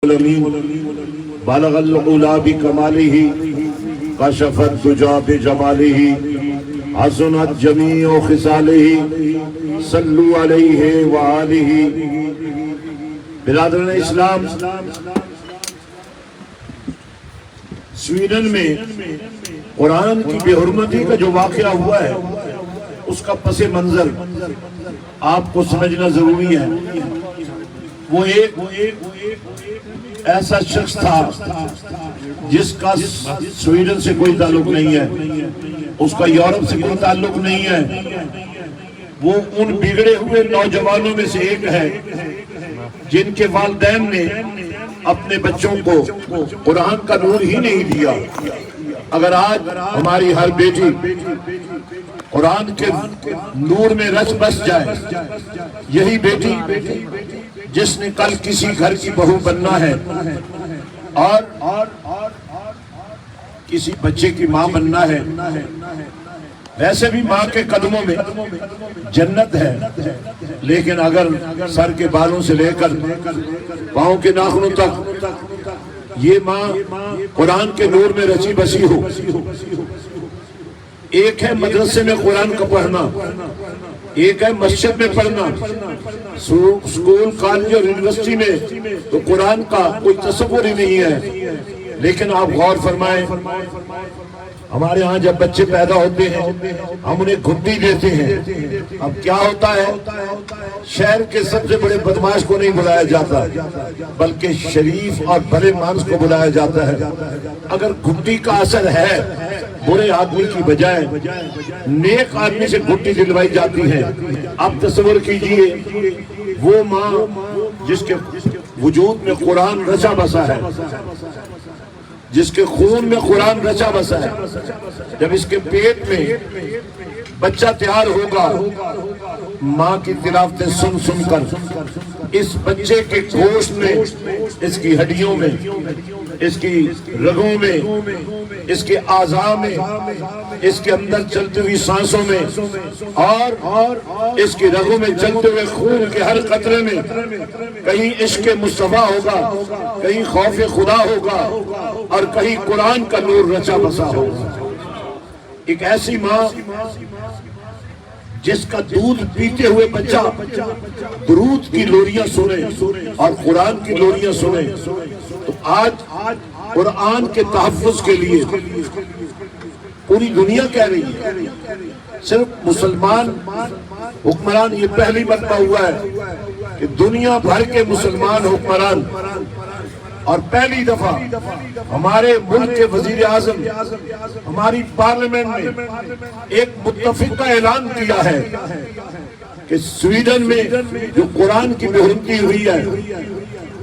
بلغ العلا بکمالہ کشف الدجی بجمالہ حسنت جمیع خصالہ صلوا علیہ وآلہ۔ برادران اسلام، سویڈن میں قرآن کی بے حرمتی کا جو واقعہ ہوا ہے اس کا پس منظر آپ کو سمجھنا ضروری ہے۔ وہ ایک ایسا شخص تھا جس کا سویڈن سے کوئی تعلق نہیں ہے، اس کا یورپ سے کوئی تعلق نہیں ہے۔ وہ ان بگڑے ہوئے نوجوانوں میں سے ایک ہے جن کے والدین نے اپنے بچوں کو قرآن کا نور ہی نہیں دیا۔ اگر آج ہماری ہر بیٹی قرآن کے نور میں رچ بس جائے، یہی بیٹی جس نے کل کسی گھر کی بہو بننا ہے اور کسی بچے کی ماں بننا ہے، ویسے بھی ماں کے قدموں میں جنت ہے، لیکن اگر سر کے بالوں سے لے کر پاؤں کے ناخنوں تک یہ ماں قرآن کے نور میں رچی بسی ہو۔ ایک ہے مدرسے میں قرآن کا پڑھنا، ایک ہے مسجد میں پڑھنا، اسکول کالج اور یونیورسٹی میں تو قرآن کا کوئی تصور ہی نہیں ہے۔ لیکن آپ غور فرمائیں، ہمارے ہاں جب بچے پیدا ہوتے ہیں ہم انہیں گھٹی دیتے ہیں۔ اب کیا ہوتا ہے، شہر کے سب سے بڑے بدماش کو نہیں بلایا جاتا بلکہ شریف اور بھلے مانس کو بلایا جاتا ہے۔ اگر گھٹی کا اثر ہے، برے آدمی کی بجائے نیک آدمی سے گھٹی دلوائی جاتی ہے۔ اب تصور کیجئے وہ ماں جس کے وجود میں قرآن رچا بسا ہے، جس کے خون میں قرآن رچا بسا ہے، جب اس کے پیٹ میں بچہ تیار ہوگا، ماں کی تلاوتیں سن سن کر اس بچے کے گوشت میں، اس کی ہڈیوں میں، اس کی رگوں میں، اس کے اعضاء میں، اس کے اندر چلتی ہوئی سانسوں میں اور اس کی رگوں میں چلتے ہوئے خون کے ہر قطرے میں کہیں عشق مصطفیٰ ہوگا، کہیں خوف خدا ہوگا اور کہیں قرآن کا نور رچا بسا ہوگا۔ ایک ایسی ماں جس کا دودھ پیتے ہوئے بچہ درود کی لوریاں سنے اور قرآن کی لوریاں سنے، تو آج قرآن کے تحفظ کے لیے پوری دنیا کہہ رہی ہے۔ صرف مسلمان حکمران یہ پہلی مرتبہ ہوا ہے کہ دنیا بھر کے مسلمان حکمران اور پہلی دفعہ ہمارے ملک کے وزیر اعظم ہماری پارلیمنٹ نے ایک متفق کا اعلان کیا ہے کہ سویڈن میں جو قرآن کی بے حرمتی ہوئی ہے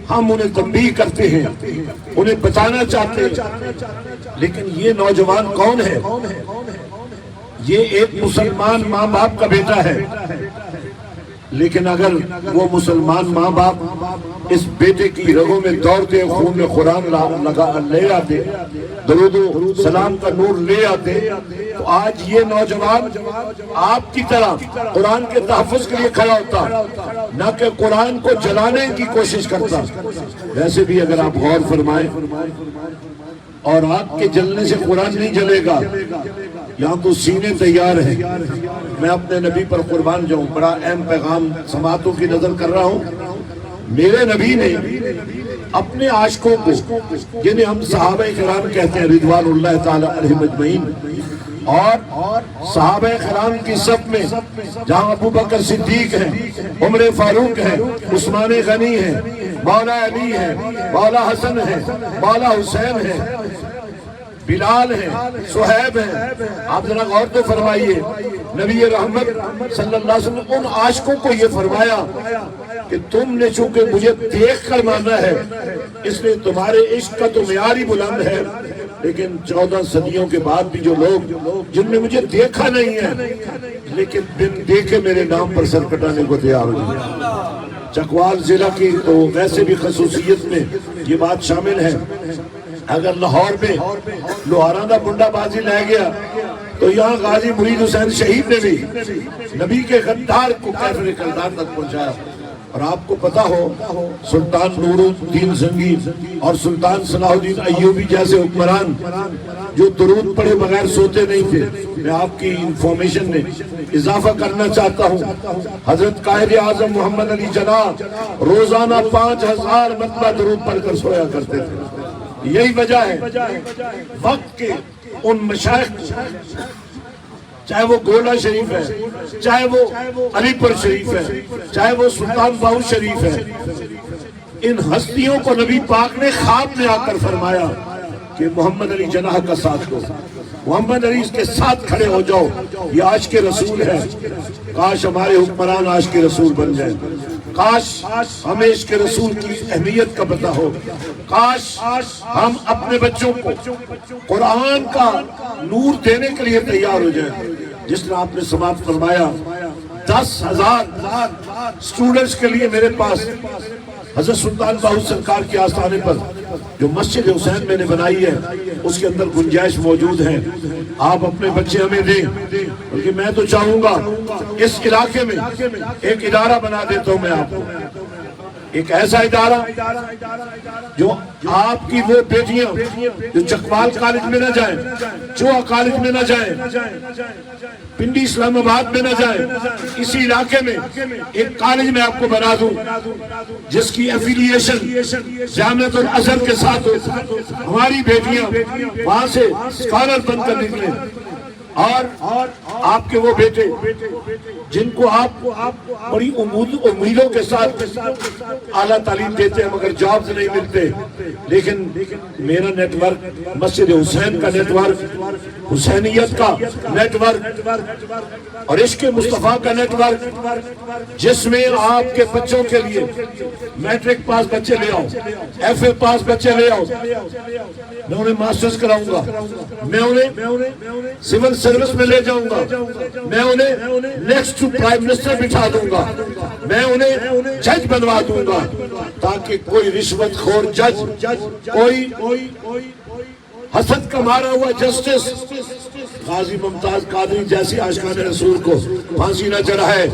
ہم انہیں تنبیہ کرتے ہیں، انہیں بچانا چاہتے ہیں۔ لیکن یہ نوجوان کون ہے؟ یہ ایک مسلمان ماں باپ کا بیٹا ہے، لیکن اگر وہ مسلمان ماں باپ اس بیٹے کی رگوں میں دوڑتے خون میں قرآن لے آتے، درود و سلام کا نور لے آتے، تو آج یہ نوجوان آپ کی طرح قرآن کے تحفظ کے لیے کھڑا ہوتا، نہ کہ قرآن کو جلانے کی کوشش کرتا۔ ویسے بھی اگر آپ غور فرمائیں، اور آگ کے جلنے سے قرآن نہیں جلے گا، یہاں تو سینے تیار ہیں۔ میں اپنے نبی پر قربان جاؤں، بڑا اہم پیغام سماعتوں کی نظر کر رہا ہوں۔ میرے نبی نے اپنے عاشقوں کو، جنہیں ہم صحابہ کرام کہتے ہیں رضوان اللہ تعالی علیہم اجمعین، اور صحابہ کرام کی صف میں جہاں ابو بکر صدیق ہیں، عمر فاروق ہیں، عثمان غنی ہیں، مولا علی ہیں، مولا حسن ہیں، مولا حسین ہیں، بلال ہیں، صہیب ہیں۔ آپ ذرا غور تو فرمائیے، نبی رحمت صلی اللہ علیہ وسلم نے ان عاشقوں کو یہ فرمایا کہ تم نے چونکہ مجھے دیکھ کر مانا ہے اس لیے تمہارے عشق کا تو معیار ہی بلند ہے، لیکن 14 صدیوں کے بعد بھی جو لوگ جن نے مجھے دیکھا نہیں ہے لیکن بن دیکھے میرے نام پر سر کٹانے کو تیار ہوئے۔ چکوال ضلع کی تو ویسے بھی خصوصیت میں یہ بات شامل ہے، اگر لاہور میں لوہارانہ منڈا بازی لے گیا تو یہاں غازی مرید حسین شہید نے بھی نبی کے غدار کو کیفر کلدار تک پہنچایا۔ اور آپ کو پتا ہو سلطان نور الدین زنگی اور سلطان صلاح الدین ایوبی جیسے حکمران جو درود پڑھے بغیر سوتے نہیں تھے. میں آپ کی انفارمیشن میں اضافہ کرنا چاہتا ہوں حضرت قائد اعظم محمد علی جناح روزانہ 5000 مرتبہ درود پڑھ کر سویا کرتے تھے. یہی وجہ ہے وقت کے ان مشائخ چاہے وہ گولہ شریف ہے, چاہے وہ علی پور شریف ہے, چاہے وہ سلطان باہو شریف ہے, ان ہستیوں کو نبی پاک نے خواب میں آ کر فرمایا کہ محمد علی جناح کا ساتھ دو, محمد علی کے ساتھ کھڑے ہو جاؤ, یہ عاشق رسول ہے. کاش ہمارے حکمران عاشق رسول بن جائیں, کاش ہمیں عشق رسول کی اہمیت کا پتہ ہو, کاش ہم اپنے بچوں کو قرآن کا نور دینے کے لیے تیار ہو جائیں. جس نے آپ نے سماعت فرمایا 10,000 اسٹوڈنٹس کے لیے میرے پاس حضرت سلطان باہو سرکار کے آستانے پر جو مسجد حسین میں نے بنائی ہے اس کے اندر گنجائش موجود ہے. آپ اپنے بچے ہمیں دیں, بلکہ میں تو چاہوں گا اس علاقے میں ایک ادارہ بنا دیتا ہوں میں آپ کو, ایک ایسا ادارہ جو آپ کی وہ بیٹیاں جو چکوال کالج میں نہ جائیں, چوہا کالج میں نہ جائیں, پنڈی اسلام آباد میں نہ جائیں, اسی علاقے میں ایک کالج میں آپ کو بنا دوں جس کی ایفیلیشن جامعۃ الازہر کے ساتھ ہو. ہماری بیٹیاں وہاں سے اسکالر بن کر نکلیں, اور آپ کے وہ بیٹے جن کو آپ بڑی امیدوں کے ساتھ اعلیٰ تعلیم دیتے ہیں مگر جابز نہیں ملتے, لیکن میرا نیٹ ورک مسجد حسین کا نیٹ ورک, حسینیت کا نیٹ ورک اور عشق مصطفیٰ کا نیٹ ورک, جس میں آپ کے بچوں کے لیے میٹرک پاس بچے لے آؤ, ایف اے پاس بچے لے آؤ, میں انہیں ماسٹرز کراؤں گا, میں انہیں سول سروس میں لے جاؤں گا, میں انہیں نیکسٹ ٹو پرائم منسٹر بٹھا دوں گا, میں انہیں جج بنوا دوں گا, تاکہ کوئی رشوت خور جج, کوئی حسد کا مارا ہوا جسٹس غازی ممتاز قادری جیسی عاشقان رسول کو پھانسی نہ چڑھائے,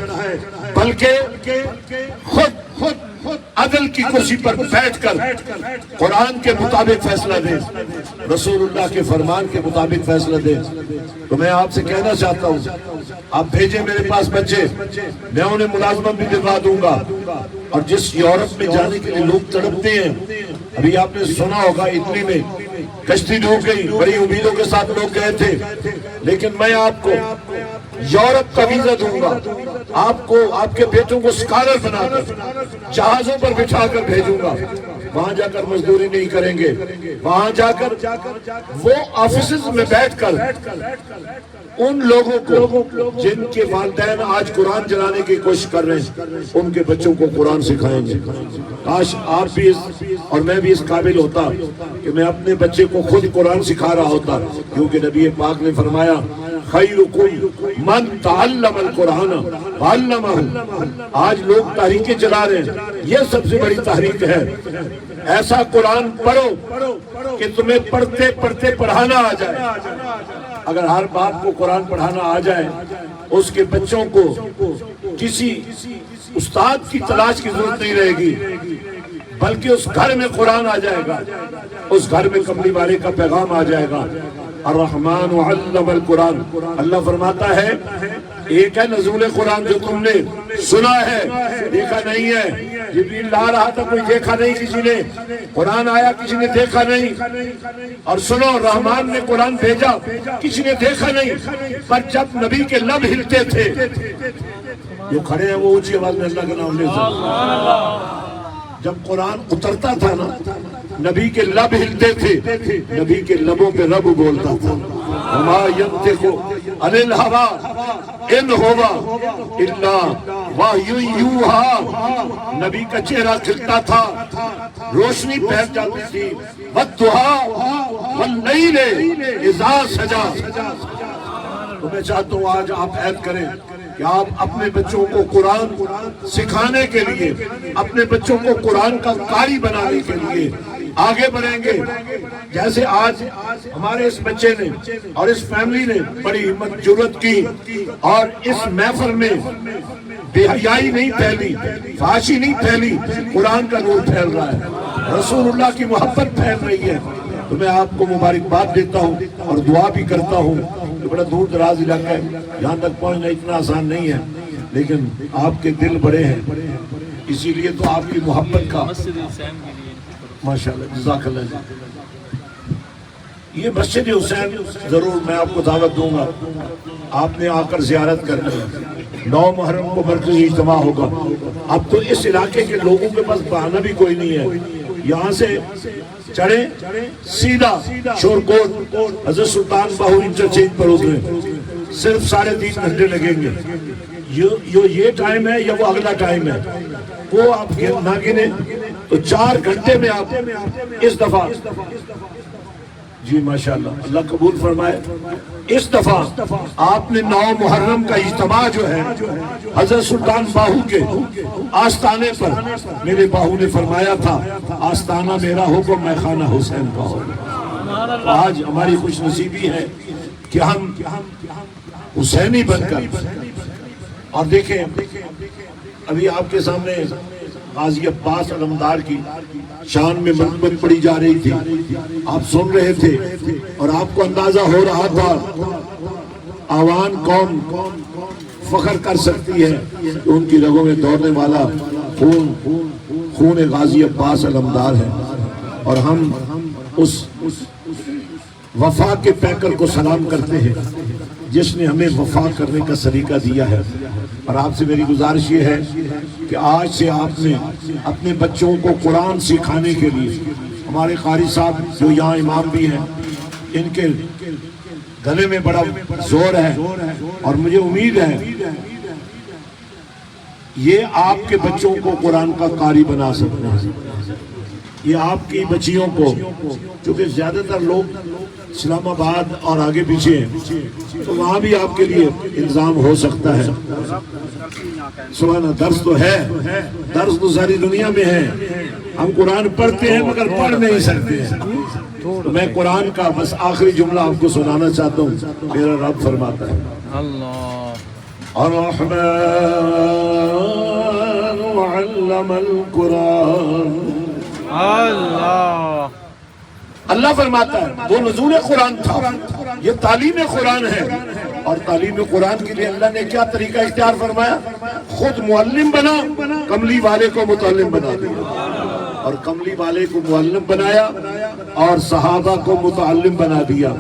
بلکہ خود عدل کی کرسی پر بیٹھ کر قرآن کے مطابق فیصلہ دے, رسول اللہ کے فرمان کے مطابق فیصلہ دے. تو میں آپ سے کہنا چاہتا ہوں آپ بھیجیں میرے پاس بچے, میں انہیں ملازمت بھی دلوا دوں گا. اور جس یورپ میں جانے کے لیے لوگ تڑپتے ہیں, ابھی آپ نے سنا ہوگا اٹلی میں کشتی ڈوب گئی, بڑی امیدوں کے ساتھ لوگ گئے تھے, لیکن میں آپ کو یورپ کا ویزا دوں گا, آپ کو آپ کے بیٹوں کو اسکالر بنا کر جہازوں پر بٹھا کر بھیجوں گا. وہاں جا کر مزدوری نہیں کریں گے, وہاں جا کر وہ آفیسز میں بیٹھ کر ان لوگوں کو جن کے والدین آج قرآن جلانے کی کوشش کر رہے ہیں ان کے بچوں کو قرآن سکھائیں گے. کاش آپ بھی اور میں بھی اس قابل ہوتا کہ میں اپنے بچے کو خود قرآن سکھا رہا ہوتا, کیونکہ نبی پاک نے فرمایا خیرکم من تعلم القرآن وعلمہ. آج لوگ تحریکیں چلا رہے ہیں, یہ سب سے بڑی تحریک ہے. ایسا قرآن پڑھو کہ تمہیں پڑھتے پڑھتے پڑھانا آ جائے. اگر ہر بات کو قرآن پڑھانا آ جائے, اس کے بچوں کو کسی استاد کی تلاش کی ضرورت نہیں رہے گی, بلکہ اس گھر میں قرآن آ جائے گا, اس گھر میں کملی والے کا پیغام آ جائے گا. الرحمن علم القرآن, اللہ فرماتا ہے ایک ہے نزول قرآن جو تم نے سنا ہے, دیکھا نہیں ہے. جبریل لا رہا تھا, کوئی دیکھا نہیں کسی نے, قرآن آیا کسی نے دیکھا نہیں. اور سنو, رحمان نے قرآن بھیجا کسی نے دیکھا نہیں, پر جب نبی کے لب ہلتے تھے, جو کھڑے ہیں وہ اونچی آواز میں اللہ کا نام لیتے, جب قرآن اترتا تھا نا نبی کے لب ہلتے تھے, نبی کے لبوں پہ رب بولتا تھا. وما ينطق عن الهوى ان هو الا وحی یوحی. نبی کا چہرہ کھلتا تھا, روشنی پھیل جاتی تھی. والضحی واللیل اذا سجا. تو میں چاہتا ہوں آج آپ عہد کریں کہ آپ اپنے بچوں کو قرآن سکھانے کے لیے, اپنے بچوں کو قرآن کا قاری بنانے کے لیے آگے بڑھیں گے. جیسے آج ہمارے اس بچے نے اور اس فیملی نے بڑی ہمت جرأت کی اور اس محفل میں بے حیائی نہیں پھیلی، فحاشی نہیں پھیلی، قرآن کا نور پھیل رہا ہے، رسول اللہ کی محبت پھیل رہی ہے. تو میں آپ کو مبارکباد دیتا ہوں اور دعا بھی کرتا ہوں. یہ بڑا دور دراز علاقہ ہے، یہاں تک پہنچنا اتنا آسان نہیں ہے، لیکن آپ کے دل بڑے ہیں، اسی لیے تو آپ کی محبت کا ماشاءاللہ جزاک اللہ. یہ مسجد حسین ضرور میں آپ کو دعوت دوں گا، آپ نے آ کر زیارت کرنی ہے. 9 محرم کو مرکزی اجتماع ہوگا. اب تو اس علاقے کے لوگوں کے پاس بہانہ بھی کوئی نہیں ہے، یہاں سے چڑھیں سیدھا شورکوٹ حضرت سلطان باہو انٹرچینج پر اتریں، صرف 3.5 گھنٹے لگیں گے. یہ ٹائم ہے یا وہ اگلا ٹائم ہے وہ آپ نہ گنے تو 4 گھنٹے میں آپ اس دفعہ جی ماشاءاللہ اللہ قبول فرمائے. اس دفعہ آپ نے 9 محرم کا اجتماع جو ہے حضرت سلطان باہو کے آستانے پر، میرے باہو نے فرمایا تھا آستانہ میرا ہو کو میں خانہ حسین کا ہو. آج ہماری خوش نصیبی ہے کہ ہم حسینی بن کر، اور دیکھیں ابھی آپ کے سامنے غازی عباس علمدار کی شان میں منقبت پڑی جا رہی تھی، آپ سن رہے تھے اور آپ کو اندازہ ہو رہا تھا آوان قوم فخر کر سکتی ہے کہ ان کی رگوں میں دوڑنے والا خون غازی عباس علمدار ہے. اور ہم اس وفا کے پیکر کو سلام کرتے ہیں جس نے ہمیں وفا کرنے کا سلیقہ دیا ہے. اور آپ سے میری گزارش یہ ہے کہ آج سے آپ نے اپنے بچوں کو قرآن سکھانے کے لیے، ہمارے قاری صاحب جو یہاں امام بھی ہیں، ان کے گلے میں بڑا زور ہے اور مجھے امید ہے یہ آپ کے بچوں کو قرآن کا قاری بنا سکتے ہیں. یہ آپ کی بچیوں کو، کیونکہ زیادہ تر لوگ اسلام آباد اور آگے پیچھے ہیں تو وہاں بھی آپ کے لیے انتظام ہو سکتا ہے. سبحانہ، درس تو ہے، درس تو ساری دنیا میں ہے. ہم قرآن پڑھتے ہیں مگر پڑھ نہیں سکتے ہیں. میں قرآن کا بس آخری جملہ آپ کو سنانا چاہتا ہوں. میرا رب فرماتا ہے الرحمن علم القرآن. اللہ فرماتا ہے وہ نزول قرآن تھا، یہ تعلیم قرآن ہے. اور تعلیم قرآن کے لیے اللہ نے کیا طریقہ اختیار فرمایا؟ خود معلم بنا، کملی والے کو متعلم بنا دیا، اور کملی والے کو معلم بنایا اور صحابہ کو متعلم بنا دیا.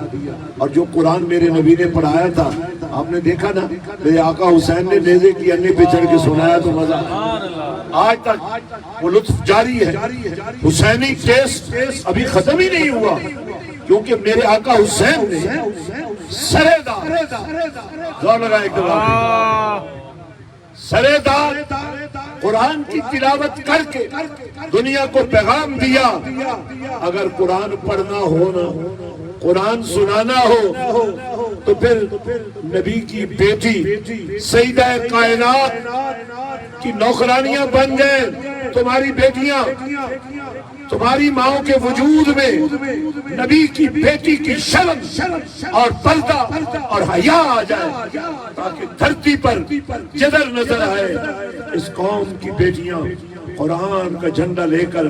اور جو قرآن میرے نبی نے پڑھایا تھا آپ نے دیکھا نا، میرے آقا حسین نے نیزے کی انے پہ چڑھ کے سنایا تو مزہ آج تک وہ لطف جاری ہے. حسینی ٹیسٹ ابھی ختم ہی نہیں ہوا، کیونکہ میرے آقا حسین نے سرے دار زور لگائے سرے دار قرآن کی تلاوت کر کے دنیا کو پیغام دیا. اگر قرآن پڑھنا ہو نا، قرآن سنانا ہو تو پھر نبی کی بیٹی سیدہ کائنات کی نوکرانیاں بن جائیں. تمہاری بیٹیاں تمہاری ماؤں کے وجود میں نبی کی بیٹی کی شرم اور پردہ اور حیا آ جائے، تاکہ دھرتی پر جدر نظر آئے. اس قوم کی بیٹیاں قرآن کا جھنڈا لے کر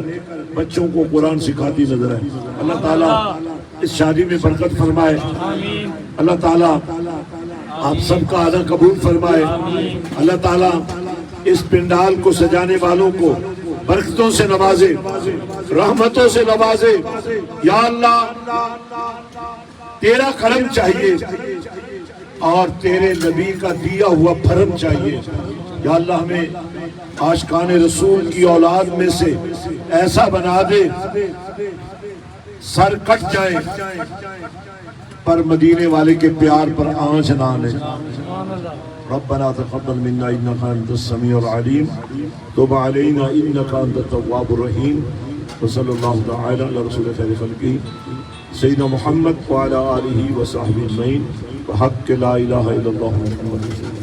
بچوں کو قرآن سکھاتی نظر آئے. اللہ تعالیٰ اس شادی میں برکت فرمائے. اللہ تعالیٰ آپ سب کا ادا قبول فرمائے. اللہ تعالیٰ اس پنڈال کو سجانے والوں کو برکتوں سے نوازے، رحمتوں سے نوازے. یا اللہ تیرا کرم چاہیے اور تیرے نبی کا دیا ہوا بھرم چاہیے. یا اللہ ہمیں عاشقان رسول کی اولاد میں سے ایسا بنا دے سر کٹ جائے پر مدینے والے کے پیار پر آنچ نہ لے. ربنا تقبل منا انك انت السميع العليم تب علينا انك انت التواب الرحيم وصلى الله تعالى على رسول خير خلقه سيدنا محمد وعلى اله وصحبه اجمعين بحق لا اله الا الله محمد.